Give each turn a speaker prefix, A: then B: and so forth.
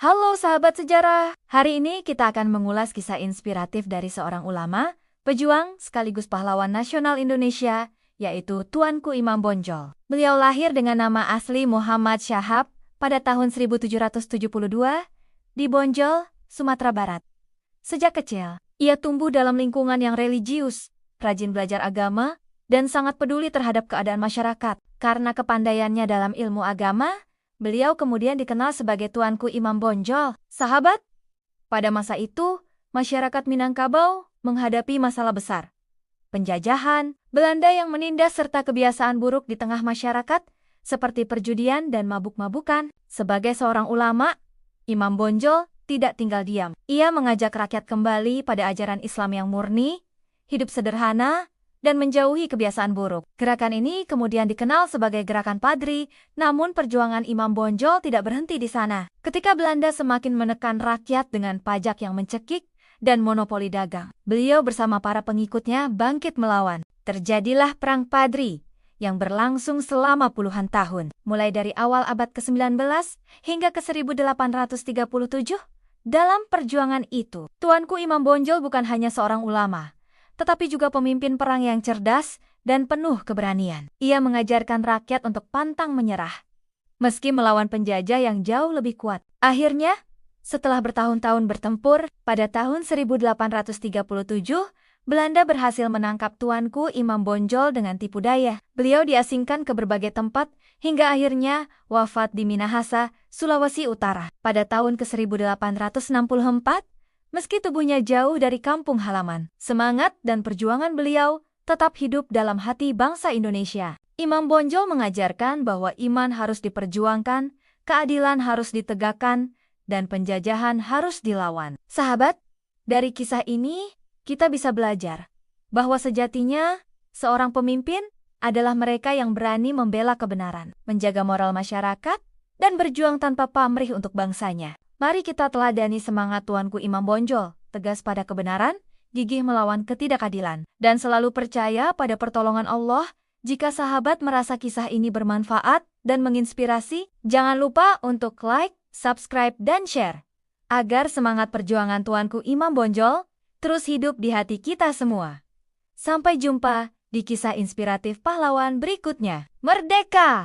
A: Halo sahabat sejarah, hari ini kita akan mengulas kisah inspiratif dari seorang ulama, pejuang sekaligus pahlawan nasional Indonesia, yaitu Tuanku Imam Bonjol. Beliau lahir dengan nama asli Muhammad Syahab pada tahun 1772 di Bonjol, Sumatera Barat. Sejak kecil, ia tumbuh dalam lingkungan yang religius, rajin belajar agama, dan sangat peduli terhadap keadaan masyarakat. Karena kepandaiannya dalam ilmu agama, beliau kemudian dikenal sebagai Tuanku Imam Bonjol. Sahabat, pada masa itu, masyarakat Minangkabau menghadapi masalah besar. Penjajahan, Belanda yang menindas serta kebiasaan buruk di tengah masyarakat, seperti perjudian dan mabuk-mabukan. Sebagai seorang ulama, Imam Bonjol tidak tinggal diam. Ia mengajak rakyat kembali pada ajaran Islam yang murni, hidup sederhana, dan menjauhi kebiasaan buruk. Gerakan ini kemudian dikenal sebagai Gerakan Padri, namun perjuangan Imam Bonjol tidak berhenti di sana. Ketika Belanda semakin menekan rakyat dengan pajak yang mencekik dan monopoli dagang, beliau bersama para pengikutnya bangkit melawan. Terjadilah Perang Padri yang berlangsung selama puluhan tahun, mulai dari awal abad ke-19 hingga ke 1837. Dalam perjuangan itu, Tuanku Imam Bonjol bukan hanya seorang ulama, tetapi juga pemimpin perang yang cerdas dan penuh keberanian. Ia mengajarkan rakyat untuk pantang menyerah, meski melawan penjajah yang jauh lebih kuat. Akhirnya, setelah bertahun-tahun bertempur, pada tahun 1837, Belanda berhasil menangkap Tuanku Imam Bonjol dengan tipu daya. Beliau diasingkan ke berbagai tempat, hingga akhirnya wafat di Minahasa, Sulawesi Utara, pada tahun ke-1864, meski tubuhnya jauh dari kampung halaman. Semangat dan perjuangan beliau tetap hidup dalam hati bangsa Indonesia. Imam Bonjol mengajarkan bahwa iman harus diperjuangkan, keadilan harus ditegakkan, dan penjajahan harus dilawan. Sahabat, dari kisah ini kita bisa belajar bahwa sejatinya seorang pemimpin adalah mereka yang berani membela kebenaran, menjaga moral masyarakat, dan berjuang tanpa pamrih untuk bangsanya. Mari kita teladani semangat Tuanku Imam Bonjol, tegas pada kebenaran, gigih melawan ketidakadilan, dan selalu percaya pada pertolongan Allah. Jika sahabat merasa kisah ini bermanfaat dan menginspirasi, jangan lupa untuk like, subscribe, dan share, agar semangat perjuangan Tuanku Imam Bonjol terus hidup di hati kita semua. Sampai jumpa di kisah inspiratif pahlawan berikutnya. Merdeka!